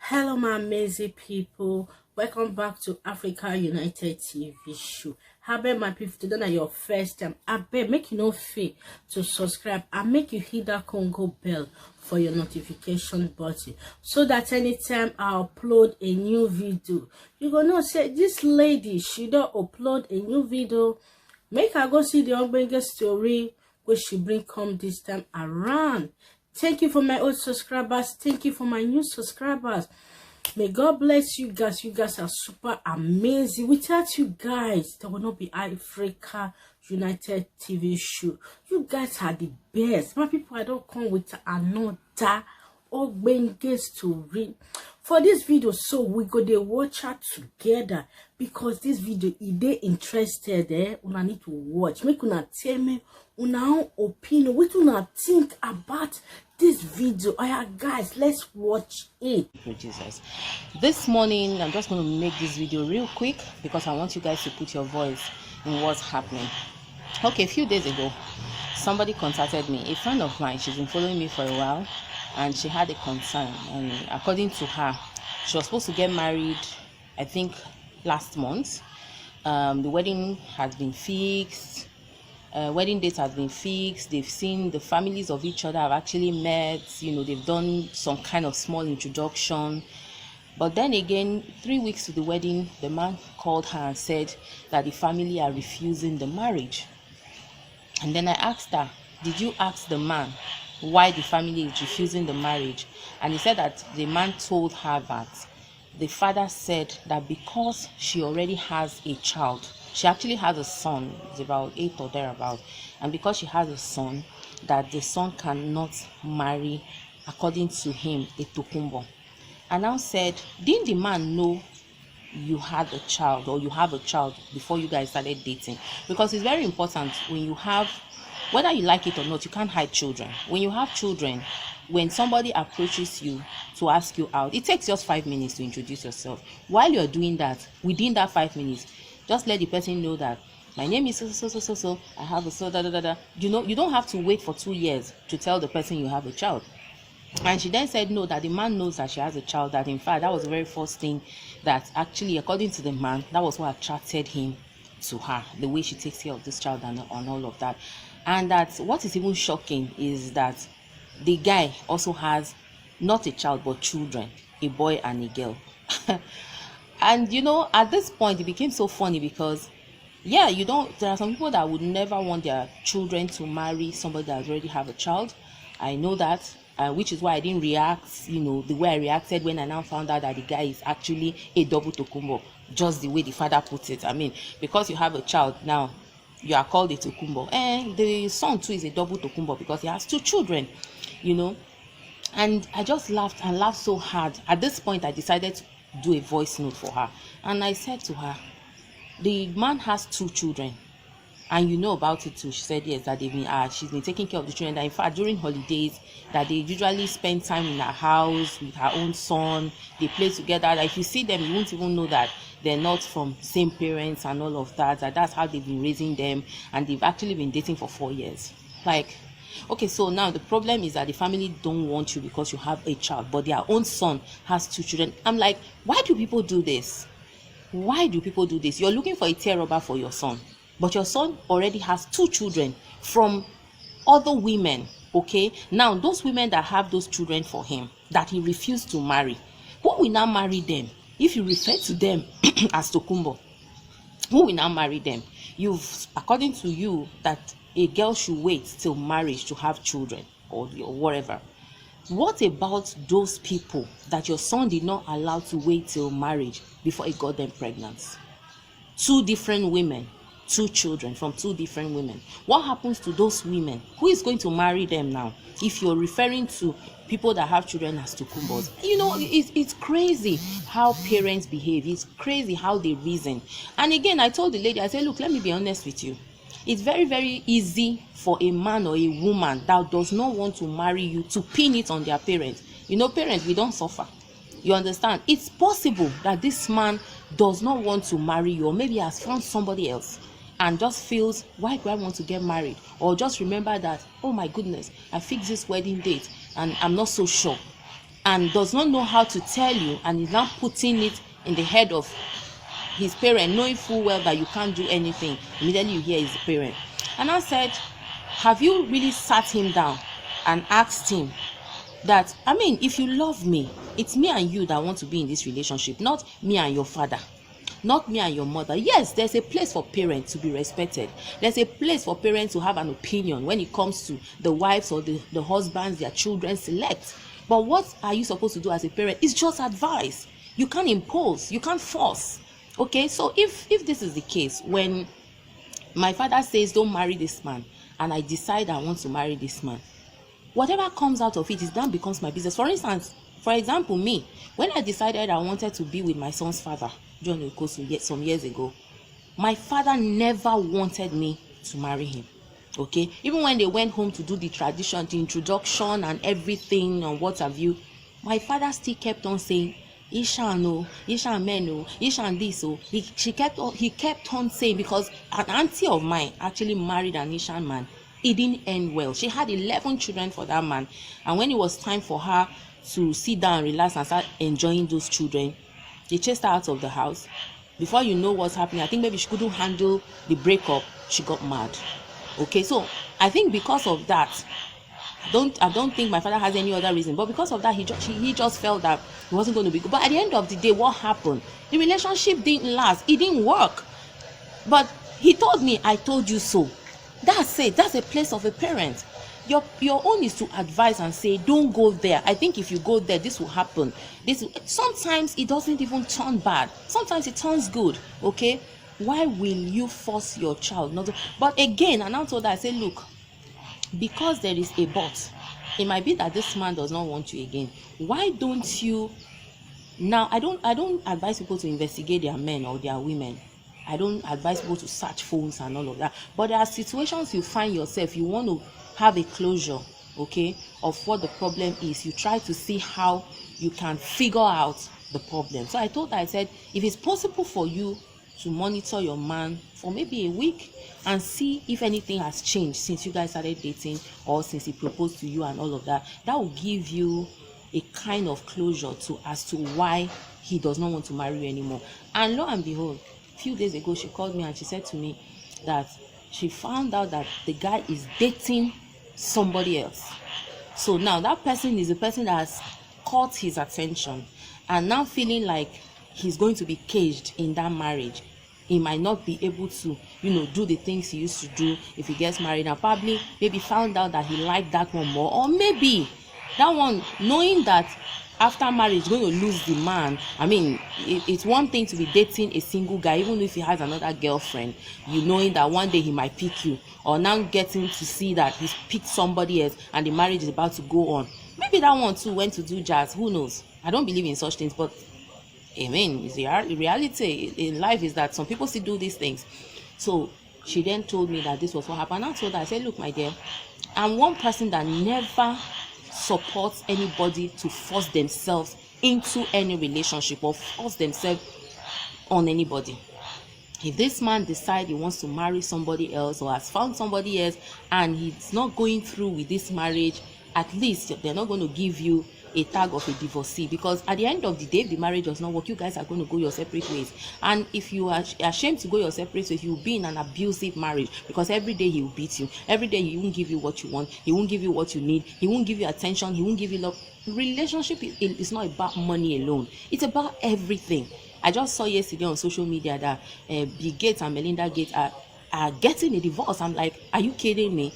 Hello, my amazing people. Welcome back to Africa United TV show. How about my people? Today na your first time. I bet make you no fail to subscribe and make you hit that Congo bell for your notification button, so that anytime I upload a new video, you gonna say this lady she don't upload a new video. Make her go see the Ogbenge story which she bring come this time around. Thank you for my old subscribers. Thank you for my new subscribers. May God bless you guys. You guys are super amazing. Without you guys, there will not be Africa United TV show. You guys are the best. My people, I don't come with another Ogbenge story for this video, so we go dey watch her together because this video they interested una need to watch. Make una tell me una own opinion, what una think about this video. Oya guys, let's watch it. Jesus, this morning I'm just going to make this video real quick because I want you guys to put your voice in what's happening. Okay, a few days ago somebody contacted me, a friend of mine. She's been following me for a while and she had a concern, and according to her, she was supposed to get married, I think last month. The wedding has been fixed. Wedding date has been fixed. They've seen the families of each other, have actually met, they've done some kind of small introduction. But then again, 3 weeks to the wedding, the man called her and said that the family are refusing the marriage. And then I asked her, did you ask the man why the family is refusing the marriage? And he said that the man told her that the father said that because she already has a child, she actually has a son, it's about 8 or thereabout, and because she has a son, that the son cannot marry, according to him, a Tokumbo. And I said, didn't the man know you had a child, or you have a child, before you guys started dating? Because it's very important, when you have, whether you like it or not, you can't hide children. When you have children, when somebody approaches you to ask you out, it takes just 5 minutes to introduce yourself. While you're doing that, within that 5 minutes, just let the person know that my name is so, I have a so da da da da. You don't have to wait for 2 years to tell the person you have a child. And she then said no, that the man knows that she has a child, that in fact that was the very first thing that actually, according to the man, that was what attracted him to her, the way she takes care of this child and all of that. And that what is even shocking is that the guy also has not a child but children, a boy and a girl. And at this point it became so funny because there are some people that would never want their children to marry somebody that already have a child. I know that, which is why I didn't react the way I reacted when I now found out that the guy is actually a double Tokumbo, just the way the father puts it. I mean, because you have a child now, you are called a Tokumbo, and the son too is a double Tokumbo because he has 2 children, and I just laughed and laughed so hard. At this point I decided to do a voice note for her, and I said to her, the man has 2 children and you know about it too. She said yes, that she's been taking care of the children, that in fact during holidays that they usually spend time in her house with her own son, they play together, that if you see them you won't even know that they're not from same parents and all of that, that's how they've been raising them, and they've actually been dating for 4 years. Like, okay, so now the problem is that the family don't want you because you have a child, but their own son has 2 children. I'm like, why do people do this? Why do people do this? You're looking for a tear rubber for your son, but your son already has 2 children from other women. Okay, now those women that have those children for him that he refused to marry, who will now marry them? If you refer to them as Tokumbo, who will now marry them? According to you, that a girl should wait till marriage to have children or whatever. What about those people that your son did not allow to wait till marriage before he got them pregnant? 2 different women, 2 children from 2 different women. What happens to those women? Who is going to marry them now? If you're referring to people that have children as Tokumbos, it's crazy how parents behave. It's crazy how they reason. And again, I told the lady, I said, look, let me be honest with you. It's very, very easy for a man or a woman that does not want to marry you to pin it on their parents. Parents, we don't suffer. You understand? It's possible that this man does not want to marry you, or maybe has found somebody else and just feels, why do I want to get married? Or just remember that, oh my goodness, I fixed this wedding date and I'm not so sure. and does not know how to tell you, and is now putting it in the head of his parent, knowing full well that you can't do anything, immediately you hear his parent. And I said, have you really sat him down and asked him that, I mean, if you love me, it's me and you that want to be in this relationship, not me and your father, not me and your mother. Yes, there's a place for parents to be respected. There's a place for parents to have an opinion when it comes to the wives or the husbands their children select. But what are you supposed to do as a parent? It's just advice. You can't impose, you can't force. Okay, so if this is the case, when my father says don't marry this man, and I decide I want to marry this man, whatever comes out of it is then becomes my business. For example, me, when I decided I wanted to be with my son's father, John Okosu, some years ago, my father never wanted me to marry him. Okay, even when they went home to do the tradition, the introduction and everything and what have you, my father still kept on saying, Ishan no, Ishan men no, Ishan this so. He kept on saying, because an auntie of mine actually married an Ishan man. It didn't end well. She had 11 children for that man, and when it was time for her to sit down, relax, and start enjoying those children, they chased her out of the house. Before you know what's happening, I think maybe she couldn't handle the breakup. She got mad. Okay, so I think because of that, I don't think my father has any other reason, but because of that, he just felt that he wasn't going to be good. But at the end of the day, what happened? The relationship didn't last. It didn't work. But he told me, I told you so. That's it. That's a place of a parent. Your own is to advise and say, don't go there. I think if you go there, this will happen. Sometimes it doesn't even turn bad. Sometimes it turns good. Okay, why will you force your child not to? But again, and I told her, I said, look, because there is a but, it might be that this man does not want you again. Why don't you? Now, I don't advise people to investigate their men or their women. I don't advise people to search phones and all of that. But there are situations you find yourself, you want to have a closure, okay, of what the problem is. You try to see how you can figure out the problem. So I told her, I said, if it's possible for you to monitor your man for maybe a week and see if anything has changed since you guys started dating or since he proposed to you and all of that, that will give you a kind of closure as to why he does not want to marry you anymore. And lo and behold, a few days ago, she called me and she said to me that she found out that the guy is dating somebody else. So now that person is the person that has caught his attention, and now feeling like he's going to be caged in that marriage. He might not be able to, do the things he used to do if he gets married, and probably maybe found out that he liked that one more, or maybe that one, knowing that after marriage going to lose the man. I mean, it's one thing to be dating a single guy, even if he has another girlfriend, knowing that one day he might pick you, or now getting to see that he's picked somebody else and the marriage is about to go on. Maybe that one too went to do jazz, who knows? I don't believe in such things, but I mean, the reality in life is that some people still do these things. So she then told me that this was what happened. I told her, I said, look, my dear, I'm one person that never supports anybody to force themselves into any relationship or force themselves on anybody. If this man decides he wants to marry somebody else or has found somebody else and he's not going through with this marriage, at least they're not going to give you a tag of a divorcee, because at the end of the day, if the marriage does not work, you guys are going to go your separate ways. And if you are ashamed to go your separate ways, you'll be in an abusive marriage, because every day he will beat you, every day he won't give you what you want, he won't give you what you need, he won't give you attention, he won't give you love. Relationship is not about money alone, it's about everything. I just saw yesterday on social media that Bill Gates and Melinda Gates are getting a divorce. I'm like, are you kidding me?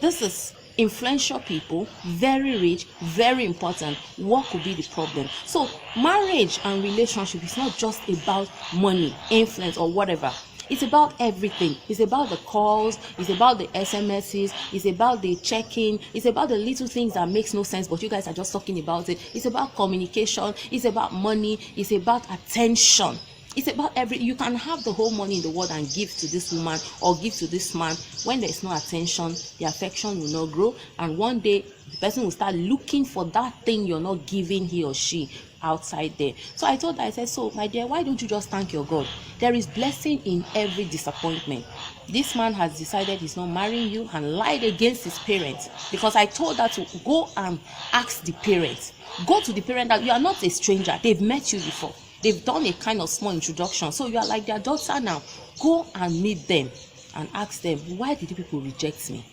This is influential people, very rich, very important. What could be the problem? So marriage and relationship is not just about money, influence, or whatever. It's about everything. It's about the calls, it's about the SMSs, it's about the checking, it's about the little things that makes no sense, but you guys are just talking about it. It's about communication, it's about money, it's about attention. It's about you can have the whole money in the world and give to this woman or give to this man. When there is no attention, the affection will not grow, and one day the person will start looking for that thing you're not giving he or she outside there. So I told her, I said, so my dear, why don't you just thank your God? There is blessing in every disappointment. this man has decided he's not marrying you, and lied against his parents, because I told her to go and ask the parents. Go to the parent that you are not a stranger. They've met you before. They've done a kind of small introduction. So you are like their daughter now. Go and meet them and ask them, why did you people reject me?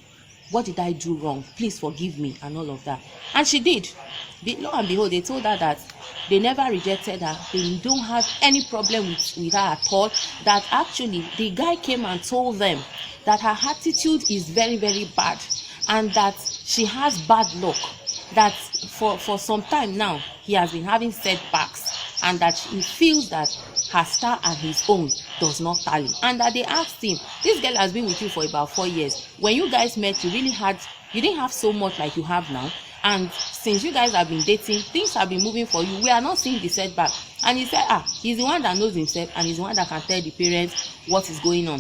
What did I do wrong? Please forgive me, and all of that. And she did. Lo and behold, they told her that they never rejected her. They don't have any problem with her at all. That actually the guy came and told them that her attitude is very, very bad, and that she has bad luck. That for some time now he has been having setbacks, and that he feels that her star and his own does not tally. And that they asked him, this girl has been with you for about 4 years. When you guys met, you didn't have so much like you have now, and since you guys have been dating, things have been moving for you. We are not seeing the setback. And he said, he's the one that knows himself, and he's the one that can tell the parents what is going on.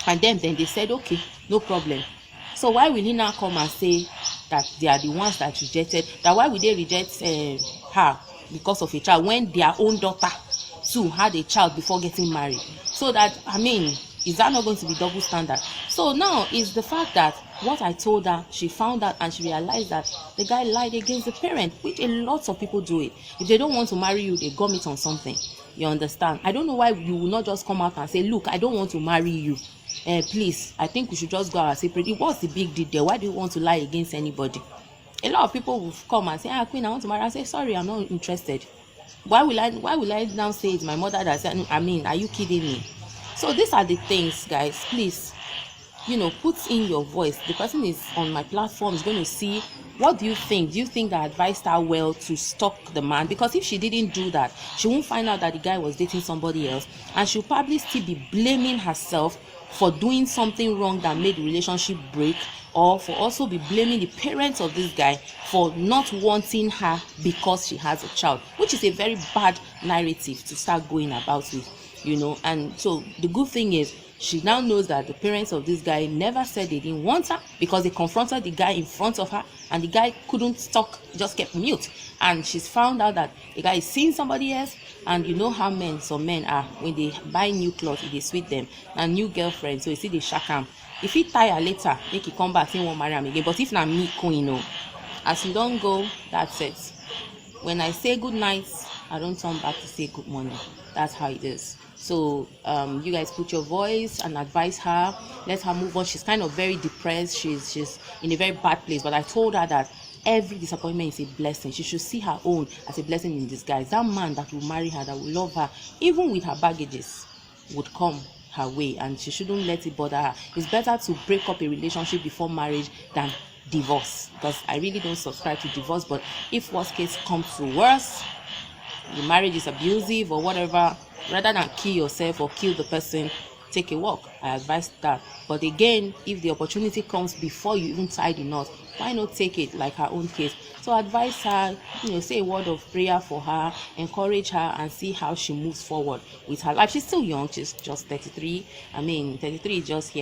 And then they said, okay, no problem. So why will he now come and say that they are the ones that rejected? That why would they reject her because of a child, when their own daughter too had a child before getting married? So that, I mean, is that not going to be double standard? So now is the fact that what I told her, she found out and she realized that the guy lied against the parent, which a lot of people do it. If they don't want to marry you, they gum it on something. You understand? I don't know why you will not just come out and say, look, I don't want to marry you. Please, I think we should just go our separate. What's the big deal there? Why do you want to lie against anybody? A lot of people will come and say, Queen, I want to marry. I say, sorry, I'm not interested. Why will I now say it's my mother that said, I mean, are you kidding me? So these are the things, guys. Please, put in your voice. The person is on my platform, is going to see, what do you think? Do you think that I advised her well to stalk the man? Because if she didn't do that, she won't find out that the guy was dating somebody else, and she'll probably still be blaming herself for doing something wrong that made the relationship break, or for also be blaming the parents of this guy for not wanting her because she has a child, which is a very bad narrative to start going about with, And so the good thing is, she now knows that the parents of this guy never said they didn't want her, because they confronted the guy in front of her, and the guy couldn't talk, just kept mute. And she's found out that the guy is seeing somebody else. And you know how some men are, when they buy new clothes, they sweet them, and new girlfriend, so you see they shack him. If he tire later, make he come back, he won't marry him again. But if not me, as you don't go, that's it. When I say good night, I don't turn back to say good morning. That's how it is. So you guys put your voice and advise her. Let her move on. She's kind of very depressed. She's in a very bad place. But I told her that every disappointment is a blessing. She should see her own as a blessing in disguise. That man that will marry her, that will love her, even with her baggages, would come her way, and she shouldn't let it bother her. It's better to break up a relationship before marriage than divorce, because I really don't subscribe to divorce. But if worst case comes to worse, the marriage is abusive or whatever, rather than kill yourself or kill the person, take a walk. I advise that. But again, if the opportunity comes before you even tie the knot, why not take it, like her own case? So advise her, say a word of prayer for her, encourage her, and see how she moves forward with her life. She's still young. She's just 33. 33 is just here.